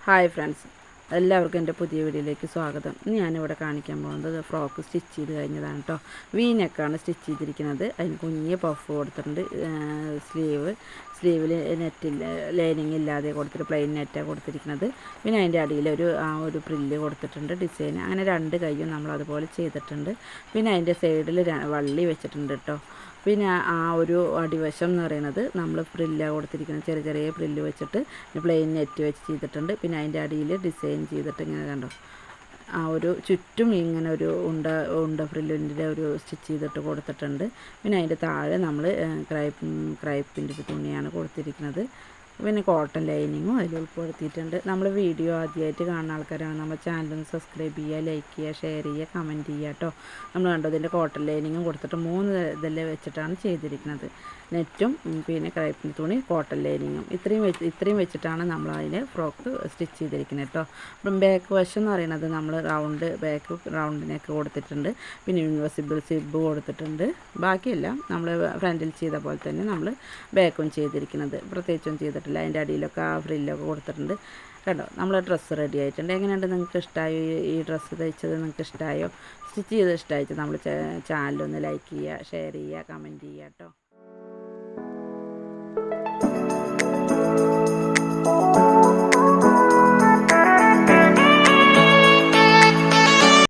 Hi friends, എല്ലാവർക്കും എൻ്റെ പുതിയ വീഡിയോയിലേക്ക് സ്വാഗതം. ഇന്ന് ഞാനിവിടെ കാണിക്കാൻ പോകുന്നത് ഫ്രോക്ക് സ്റ്റിച്ച് ചെയ്ത് കഴിഞ്ഞതാണ് കേട്ടോ. നെക്കാണ് സ്റ്റിച്ച് ചെയ്തിരിക്കുന്നത്. അതിന് കുഞ്ഞ് പഫ് കൊടുത്തിട്ടുണ്ട്. സ്ലീവിൽ നെറ്റിൽ ലൈനിങ് ഇല്ലാതെ കൊടുത്തിട്ട് പ്ലെയിൻ നെറ്റാണ് കൊടുത്തിരിക്കുന്നത്. പിന്നെ അതിൻ്റെ അടിയിൽ ഒരു പ്രില്ല് കൊടുത്തിട്ടുണ്ട്, ഡിസൈൻ. അങ്ങനെ രണ്ട് കൈയും നമ്മൾ അതുപോലെ ചെയ്തിട്ടുണ്ട്. പിന്നെ അതിൻ്റെ സൈഡിൽ വള്ളി വെച്ചിട്ടുണ്ട് കേട്ടോ. പിന്നെ ആ ഒരു അടിവശം എന്ന് പറയുന്നത് നമ്മൾ ഫ്രില്ലാണ് കൊടുത്തിരിക്കുന്നത്. ചെറിയ ചെറിയ ഫ്രില്ല് വെച്ചിട്ട് പ്ലെയിൻ നെറ്റ് വെച്ച് ചെയ്തിട്ടുണ്ട്. പിന്നെ അതിൻ്റെ അടിയിൽ ഡിസൈൻ ചെയ്തിട്ട് ഇങ്ങനെ കണ്ടോ, ആ ഒരു ചുറ്റും ഇങ്ങനെ ഒരു ഉണ്ട ഫ്രില്ലിൻ്റെ ഒരു സ്റ്റിച്ച് ചെയ്തിട്ട് കൊടുത്തിട്ടുണ്ട്. പിന്നെ അതിൻ്റെ താഴെ നമ്മൾ ക്രൈപ്പിൻ്റെ തുണിയാണ് കൊടുത്തിരിക്കുന്നത്. പിന്നെ കോട്ടൺ ലൈനിങ്ങും അതിൽ ഉൾപ്പെടുത്തിയിട്ടുണ്ട്. നമ്മൾ വീഡിയോ ആദ്യമായിട്ട് കാണുന്ന ആൾക്കാരാണ് നമ്മുടെ ചാനലൊന്ന് സബ്സ്ക്രൈബ് ചെയ്യുക, ലൈക്ക് ചെയ്യുക, ഷെയർ ചെയ്യുക, കമൻറ്റ് ചെയ്യുക കേട്ടോ. നമ്മൾ കണ്ടോ, ഇതിൻ്റെ കോട്ടൺ ലൈനിങ്ങും കൊടുത്തിട്ട് 3 ഇതെല്ലാം വെച്ചിട്ടാണ് ചെയ്തിരിക്കുന്നത്. നെറ്റും പിന്നെ ക്രൈപ്പിൻ്റെ തുണി, കോട്ടൺ ലൈനിങ്ങും ഇത്രയും വെച്ചിട്ടാണ് നമ്മൾ അതിന് ഫ്രോക്ക് സ്റ്റിച്ച് ചെയ്തിരിക്കുന്നത് കേട്ടോ. അപ്പം ബാക്ക് വശം എന്ന് പറയുന്നത് നമ്മൾ റൗണ്ടിനൊക്കെ കൊടുത്തിട്ടുണ്ട്. പിന്നെ ഇൻവിസിബിൾ സിബ് കൊടുത്തിട്ടുണ്ട്. ബാക്കിയെല്ലാം നമ്മൾ ഫ്രണ്ടിൽ ചെയ്ത പോലെ തന്നെ നമ്മൾ ബാക്കും ചെയ്തിരിക്കുന്നത്. പ്രത്യേകിച്ചൊന്നും ചെയ്തിട്ടില്ല. അതിൻ്റെ അടിയിലൊക്കെ ആ ഫ്രില്ലൊക്കെ കൊടുത്തിട്ടുണ്ട് കേട്ടോ. നമ്മൾ ഡ്രസ്സ് റെഡി ആയിട്ടുണ്ട്. എങ്ങനെയുണ്ട്, നിങ്ങൾക്ക് ഇഷ്ടമായോ? ഈ ഡ്രസ്സ് തയ്ച്ചത് നിങ്ങൾക്ക് ഇഷ്ടമായോ? സ്റ്റിച്ച് ചെയ്ത് ഇഷ്ടമായിട്ട് നമ്മൾ ചാനലൊന്ന് ലൈക്ക് ചെയ്യുക, ഷെയർ ചെയ്യുക, കമൻറ്റ് ചെയ്യുക കേട്ടോ.